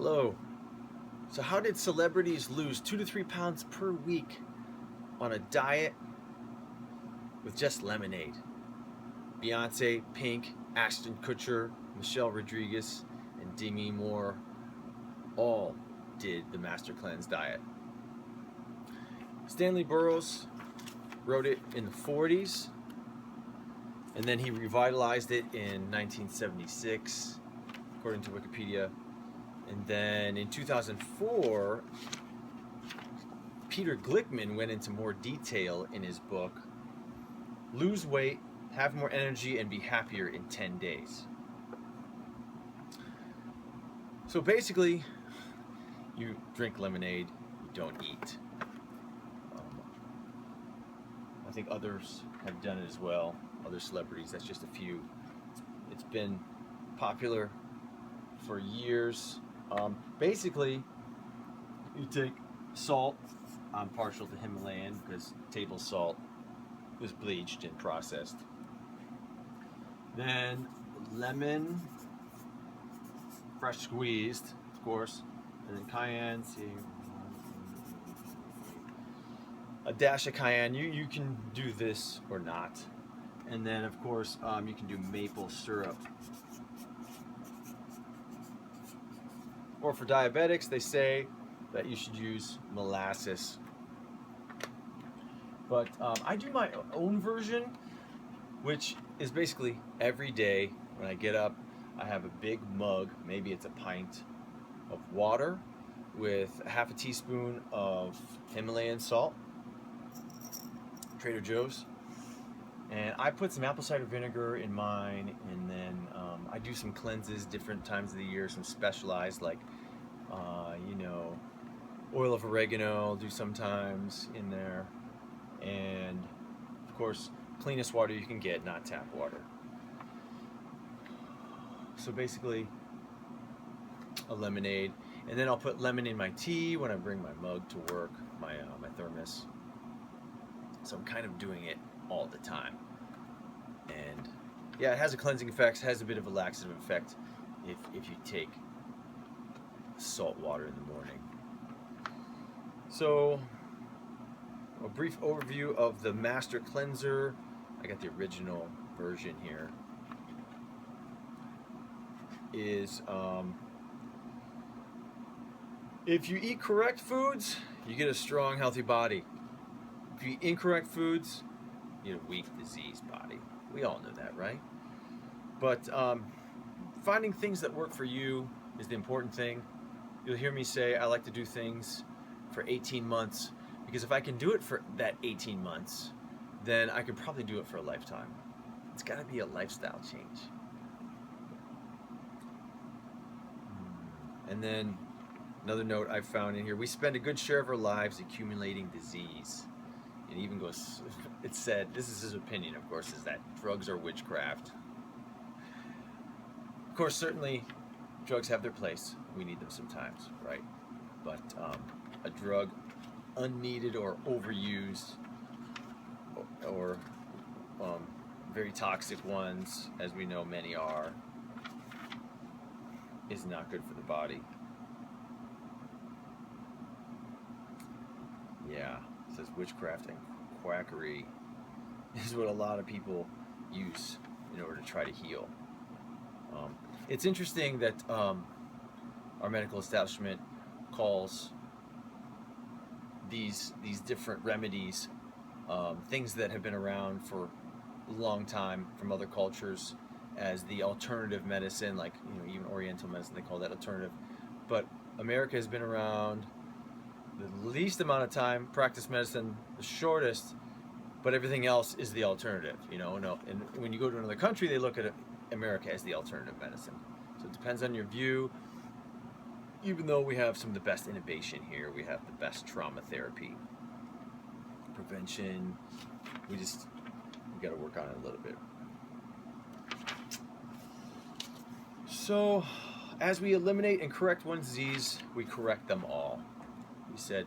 Hello. So how did celebrities lose 2 to 3 pounds per week on a diet with just lemonade? Beyonce, Pink, Ashton Kutcher, Michelle Rodriguez, and Demi Moore all did the Master Cleanse diet. Stanley Burroughs wrote it in the 40s, and then he revitalized it in 1976, according to Wikipedia. And then in 2004, Peter Glickman went into more detail in his book, Lose Weight, Have More Energy, and Be Happier in 10 Days. So basically, you drink lemonade, you don't eat. I think others have done it as well, other celebrities, that's just a few. It's been popular for years. Basically, you take salt. I'm partial to Himalayan because table salt was bleached and processed. Then lemon, fresh squeezed, of course, and then cayenne. See, a dash of cayenne. You can do this or not. And then, of course, you can do maple syrup. Or for diabetics, they say that you should use molasses. But I do my own version, which is basically every day when I get up, I have a big mug, maybe it's a pint, of water with half a teaspoon of Himalayan salt, Trader Joe's. And I put some apple cider vinegar in mine, and then I do some cleanses different times of the year, some specialized like, oil of oregano I'll do sometimes in there. And of course, cleanest water you can get, not tap water. So basically, a lemonade. And then I'll put lemon in my tea when I bring my mug to work, my thermos. So I'm kind of doing it all the time. And yeah, it has a cleansing effect, has a bit of a laxative effect if you take salt water in the morning. So, a brief overview of the Master Cleanser. I got the original version here. Is if you eat correct foods, you get a strong, healthy body. If you eat incorrect foods, you get a weak, diseased body. We all know that, right? But finding things that work for you is the important thing. You'll hear me say I like to do things for 18 months, because if I can do it for that 18 months, then I could probably do it for a lifetime. It's got to be a lifestyle change. And then another note I found in here, we spend a good share of our lives accumulating disease. It even goes, it said, this is his opinion, of course, is that drugs are witchcraft. Of course, certainly drugs have their place. We need them sometimes, right? But a drug unneeded or overused, or very toxic ones, as we know many are, is not good for the body. Yeah, it says witchcraft and quackery is what a lot of people use in order to try to heal. It's interesting that our medical establishment calls these different remedies, things that have been around for a long time from other cultures, as the alternative medicine, like even Oriental medicine, they call that alternative. But America has been around the least amount of time, practiced medicine the shortest, but everything else is the alternative. And when you go to another country, they look at America as the alternative medicine. So it depends on your view. Even though we have some of the best innovation here, we have the best trauma therapy, prevention, we got to work on it a little bit. So, as we eliminate and correct one disease, we correct them all. We said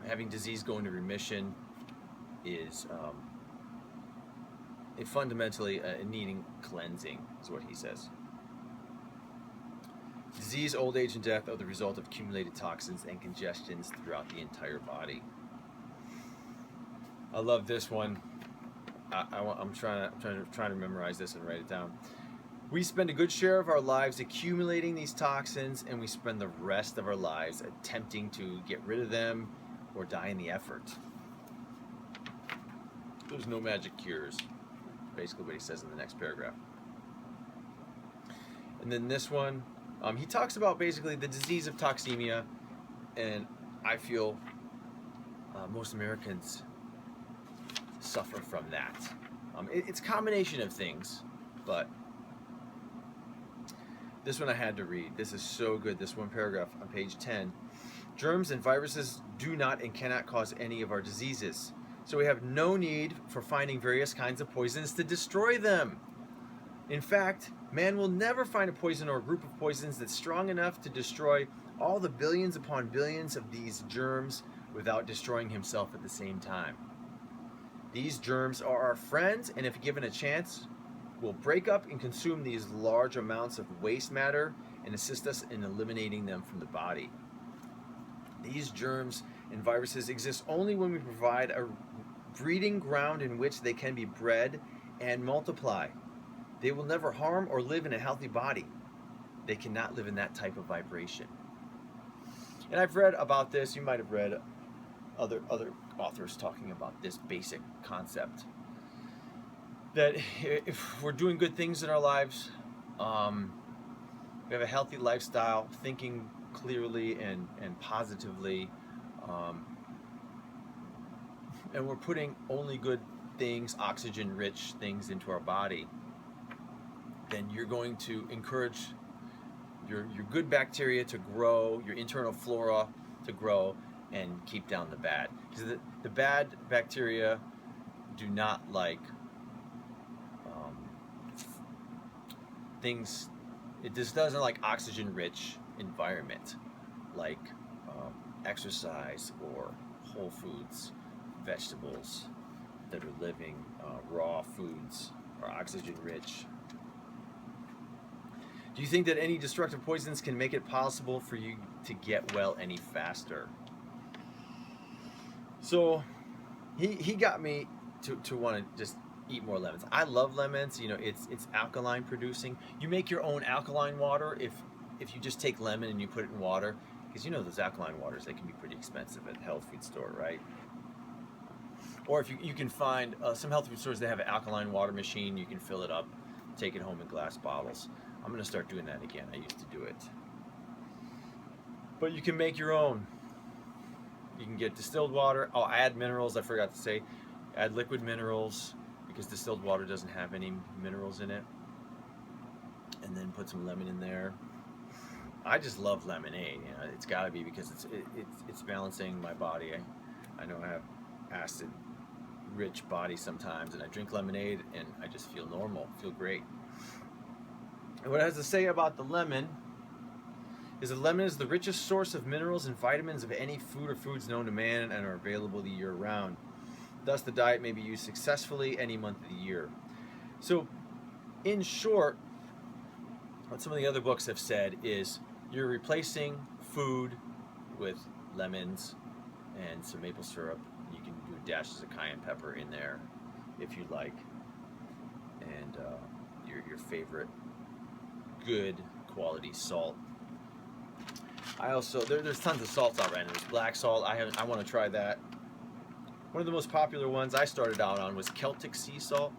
having disease go into remission is fundamentally needing cleansing, is what he says. Disease, old age, and death are the result of accumulated toxins and congestions throughout the entire body. I love this one. I'm trying to memorize this and write it down. We spend a good share of our lives accumulating these toxins, and we spend the rest of our lives attempting to get rid of them or die in the effort. There's no magic cures. Basically what he says in the next paragraph. And then this one, he talks about basically the disease of toxemia, and I feel most Americans suffer from that. It's a combination of things, but this one I had to read. This is so good. This one paragraph on page 10. Germs and viruses do not and cannot cause any of our diseases. So we have no need for finding various kinds of poisons to destroy them. In fact, man will never find a poison or a group of poisons that's strong enough to destroy all the billions upon billions of these germs without destroying himself at the same time. These germs are our friends, and if given a chance, will break up and consume these large amounts of waste matter and assist us in eliminating them from the body. These germs and viruses exist only when we provide a breeding ground in which they can be bred and multiply. They will never harm or live in a healthy body. They cannot live in that type of vibration. And I've read about this. You might have read other authors talking about this basic concept. That if we're doing good things in our lives, we have a healthy lifestyle, thinking clearly and positively, and we're putting only good things, oxygen-rich things into our body, then you're going to encourage your good bacteria to grow, your internal flora to grow, and keep down the bad. Because the bad bacteria do not like things. It just doesn't like oxygen-rich environment, like exercise or whole foods, vegetables that are living, raw foods are oxygen-rich. Do you think that any destructive poisons can make it possible for you to get well any faster? So he got me to want to just eat more lemons. I love lemons. You know, it's alkaline producing. You make your own alkaline water if you just take lemon and you put it in water, because you know those alkaline waters, they can be pretty expensive at the health food store, right? Or if you can find some health food stores, they have an alkaline water machine. You can fill it up, take it home in glass bottles. I'm going to start doing that again. I used to do it. But you can make your own. You can get distilled water. Oh, add minerals. I forgot to say, add liquid minerals, because distilled water doesn't have any minerals in it. And then put some lemon in there. I just love lemonade. You know, it's got to be because it's balancing my body. I know I have acid-rich body sometimes, and I drink lemonade, and I just feel normal, feel great. And what it has to say about the lemon is that lemon is the richest source of minerals and vitamins of any food or foods known to man and are available the year round. Thus, the diet may be used successfully any month of the year. So, in short, what some of the other books have said is you're replacing food with lemons and some maple syrup. You can do dashes of cayenne pepper in there if you'd like, and your favorite good quality salt. I also there's tons of salts out right now. There's black salt. I want to try that. One of the most popular ones I started out on was Celtic sea salt.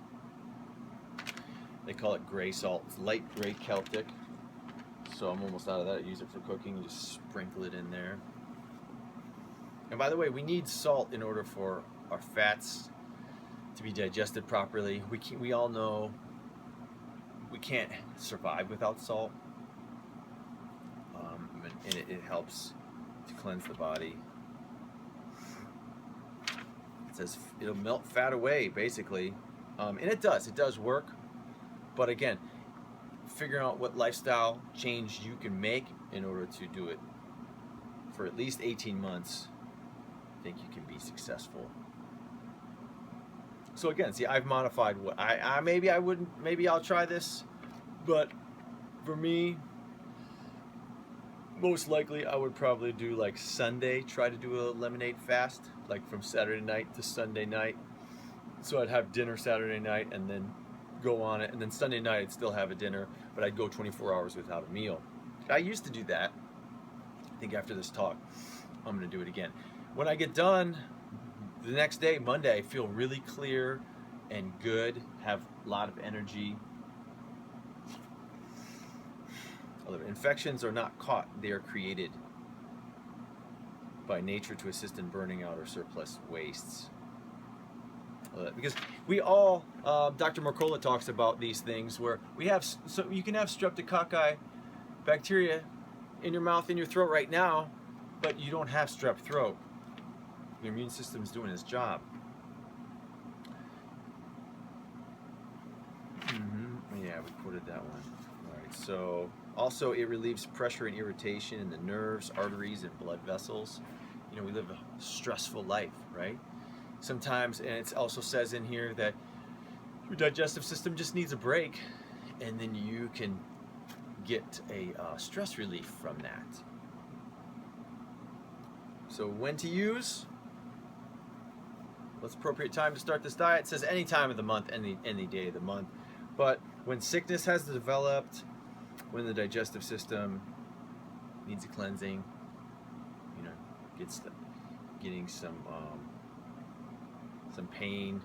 They call it gray salt. It's light gray Celtic. So I'm almost out of that. I use it for cooking. Just sprinkle it in there. And by the way, we need salt in order for our fats to be digested properly. We all know we can't survive without salt. And it helps to cleanse the body. It says it'll melt fat away, basically. And it does work. But again, figuring out what lifestyle change you can make in order to do it for at least 18 months, I think you can be successful. So again, see, I've modified what maybe I'll try this, but for me, Most likely, I would probably do like Sunday, try to do a lemonade fast, like from Saturday night to Sunday night. So I'd have dinner Saturday night and then go on it, and then Sunday night I'd still have a dinner, but I'd go 24 hours without a meal. I used to do that. I think after this talk, I'm going to do it again. When I get done, the next day, Monday, I feel really clear and good, have a lot of energy. Infections are not caught, they are created by nature to assist in burning out or surplus wastes. Because we all, Dr. Mercola talks about these things where we have, so you can have streptococci bacteria in your mouth, in your throat right now, but you don't have strep throat. Your immune system is doing its job. Yeah, we quoted that one. All right, so also it relieves pressure and irritation in the nerves, arteries, and blood vessels. You know, we live a stressful life, right? Sometimes, and it also says in here that your digestive system just needs a break, and then you can get a stress relief from that. So when to use? What's appropriate time to start this diet? It says any time of the month, any day of the month. But when sickness has developed, when the digestive system needs a cleansing, you know, getting some pain,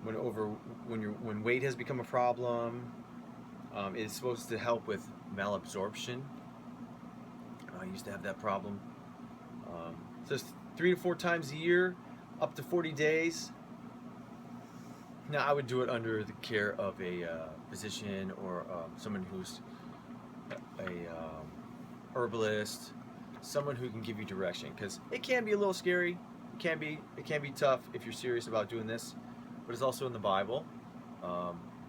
when weight has become a problem, it's supposed to help with malabsorption. I used to have that problem. So it's 3 to 4 times a year, up to 40 days. Now I would do it under the care of a physician or someone who's a herbalist, someone who can give you direction, because it can be a little scary. It can be tough if you're serious about doing this, but it's also in the Bible.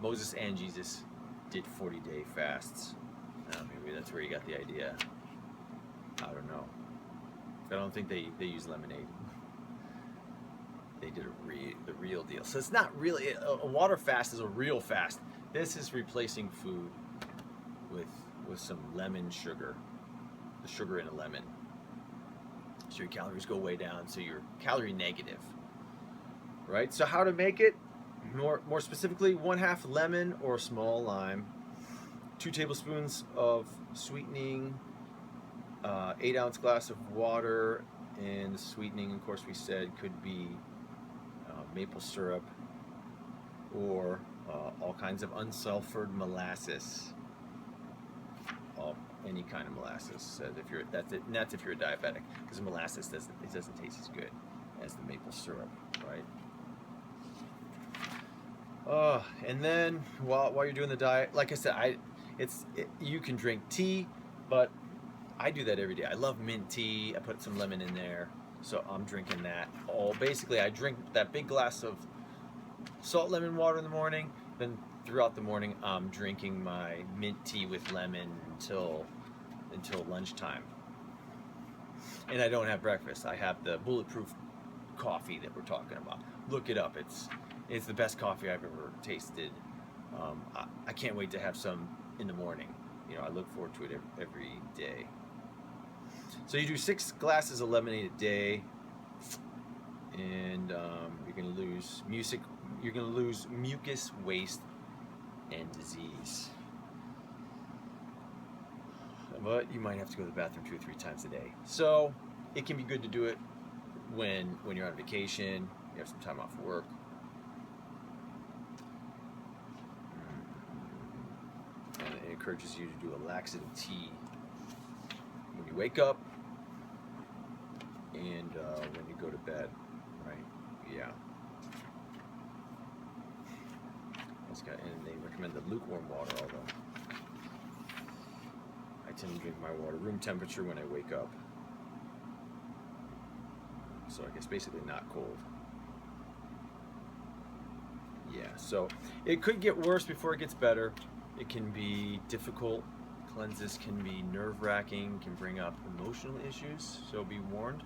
Moses and Jesus did 40-day fasts. Maybe that's where you got the idea. I don't know. I don't think they use lemonade. They did the real deal. So it's not really a water fast is a real fast. This is replacing food with some lemon sugar, the sugar in a lemon. So your calories go way down. So you're calorie negative, right? So how to make it? More specifically, 1/2 lemon or a small lime, 2 tablespoons of sweetening, 8-ounce glass of water, and the sweetening, of course, we said could be maple syrup or all kinds of unsulfured molasses. Any kind of molasses. So that's if you're a diabetic, because molasses doesn't taste as good as the maple syrup, right? And then while you're doing the diet, like I said, you can drink tea, but I do that every day. I love mint tea. I put some lemon in there, so I'm drinking that. Basically, I drink that big glass of salt lemon water in the morning. Then throughout the morning, I'm drinking my mint tea with lemon until lunchtime. And I don't have breakfast. I have the bulletproof coffee that we're talking about. Look it up. It's the best coffee I've ever tasted. I can't wait to have some in the morning. You know, I look forward to it every day. So you do 6 glasses of lemonade a day, and you're gonna lose mucus, waste, and disease. But you might have to go to the bathroom 2 or 3 times a day. So it can be good to do it when you're on vacation, you have some time off work. And it encourages you to do a laxative tea when you wake up and when you go to bed, right? Yeah. And they recommend the lukewarm water, although I tend to drink my water room temperature when I wake up. So I guess basically not cold. Yeah, so it could get worse before it gets better. It can be difficult. Cleanses can be nerve-wracking, can bring up emotional issues, so be warned.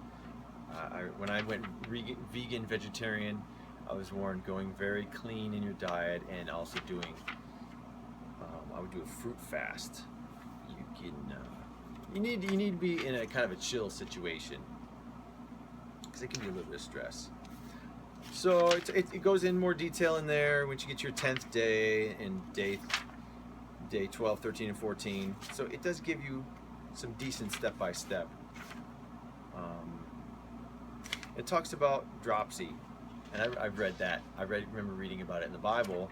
When I went vegan, vegetarian, I was warned going very clean in your diet, and also doing, I would do a fruit fast. You can You need to be in a kind of a chill situation, because it can be a little bit of stress. So it goes in more detail in there once you get your 10th day and day 12, 13, and 14. So it does give you some decent step-by-step. It talks about dropsy, and I've read that. Remember reading about it in the Bible.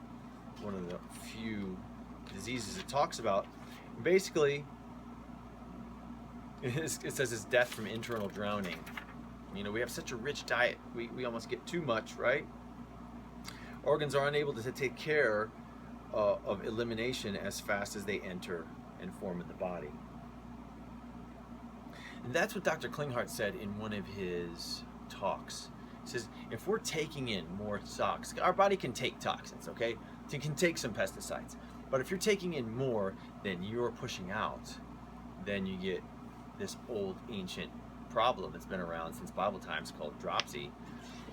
One of the few diseases it talks about. Basically, it says it's death from internal drowning. You know, we have such a rich diet, we almost get too much, right? Organs are unable to take care of elimination as fast as they enter and form in the body. And that's what Dr. Klinghardt said in one of his talks. He says, if we're taking in more toxins, our body can take toxins, okay? It can take some pesticides. But if you're taking in more than you're pushing out, then you get this old ancient problem that's been around since Bible times called dropsy,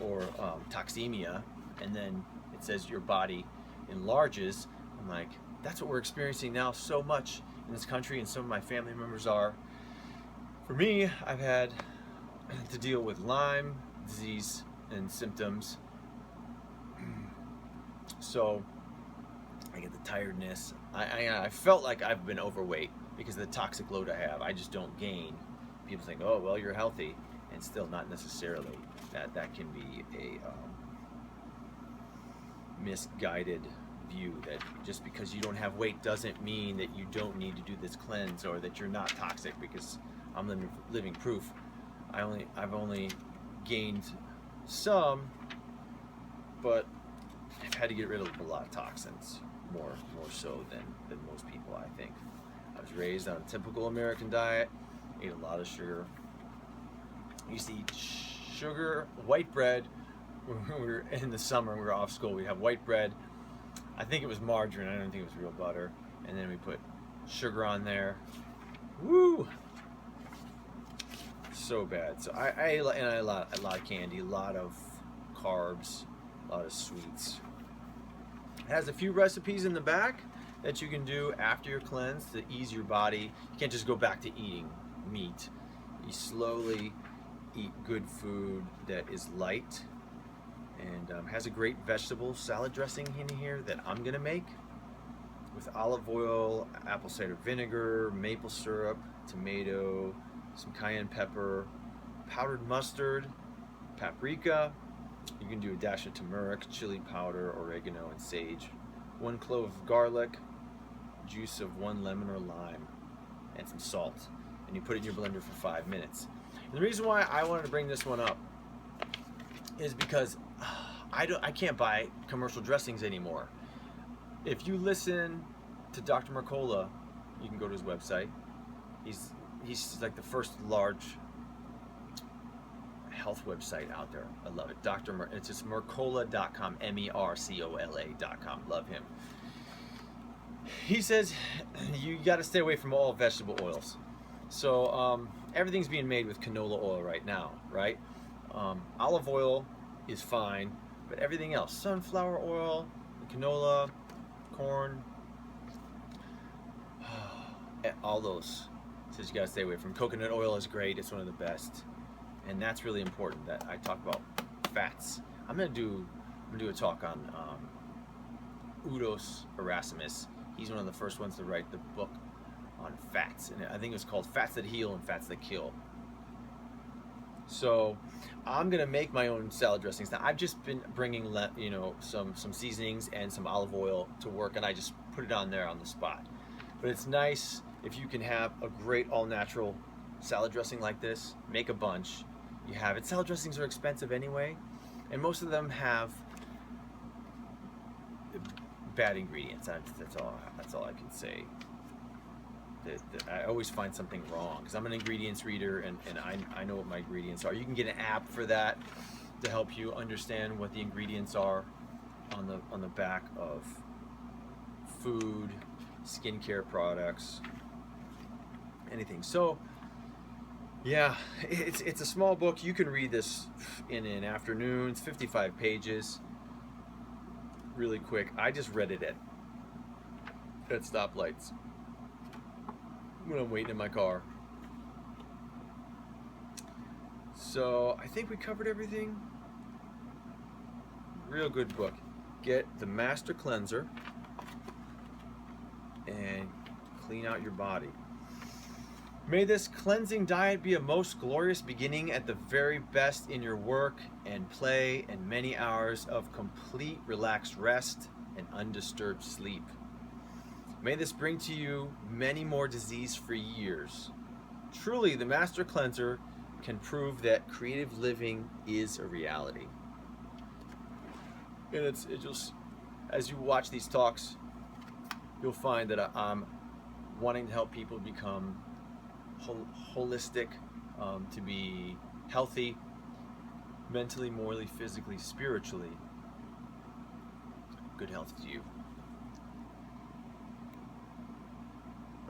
or toxemia. And then it says your body enlarges. I'm like, that's what we're experiencing now so much in this country, and some of my family members are. For me, I've had to deal with Lyme disease and symptoms. So I get the tiredness. I felt like I've been overweight because of the toxic load I have. I just don't gain. People think, oh, well, you're healthy, and still not necessarily. That can be a misguided view, that just because you don't have weight doesn't mean that you don't need to do this cleanse, or that you're not toxic, because I'm living proof. I've only gained some, but I've had to get rid of a lot of toxins, more so than most people, I think. I was raised on a typical American diet, ate a lot of sugar. I used to eat sugar, white bread. When we were in the summer, we were off school, we'd have white bread. I think it was margarine, I don't think it was real butter. And then we put sugar on there. Woo! So bad. So I ate a lot of candy, a lot of carbs, a lot of sweets. It has a few recipes in the back that you can do after your cleanse to ease your body. You can't just go back to eating meat. You slowly eat good food that is light, and has a great vegetable salad dressing in here that I'm gonna make with olive oil, apple cider vinegar, maple syrup, tomato, some cayenne pepper, powdered mustard, paprika. You can do a dash of turmeric, chili powder, oregano, and sage. 1 clove of garlic, juice of 1 lemon or lime, and some salt. And you put it in your blender for 5 minutes. And the reason why I wanted to bring this one up is because I can't buy commercial dressings anymore. If you listen to Dr. Mercola, you can go to his website. He's like the first large health website out there. I love it. It's just Mercola.com, MERCOLA.com. Love him. He says you got to stay away from all vegetable oils. So everything's being made with canola oil right now, right? Olive oil is fine, but everything else, sunflower oil, canola, corn, all those. Says you gotta stay away from. Coconut oil is great, it's one of the best, and that's really important. That I talk about fats. I'm gonna do a talk on Udos Erasmus. He's one of the first ones to write the book on fats, and I think it was called Fats That Heal and Fats That Kill. So I'm gonna make my own salad dressings. Now I've just been bringing some seasonings and some olive oil to work, and I just put it on there on the spot. But it's nice if you can have a great all-natural salad dressing like this. Make a bunch. You have it. Salad dressings are expensive anyway, and most of them have bad ingredients. That's all I can say. I always find something wrong because I'm an ingredients reader, and I know what my ingredients are. You can get an app for that to help you understand what the ingredients are on the back of food, skincare products, anything. So yeah, it's a small book. You can read this in an afternoon. It's 55 pages, really quick. I just read it at stoplights when I'm waiting in my car. So I think we covered everything. Real good book. Get the Master Cleanser and clean out your body. May this cleansing diet be a most glorious beginning at the very best in your work and play and many hours of complete relaxed rest and undisturbed sleep. May this bring to you many more disease-free years. Truly, the Master Cleanser can prove that creative living is a reality. And it just, as you watch these talks, you'll find that I'm wanting to help people become holistic, to be healthy, mentally, morally, physically, spiritually. Good health to you.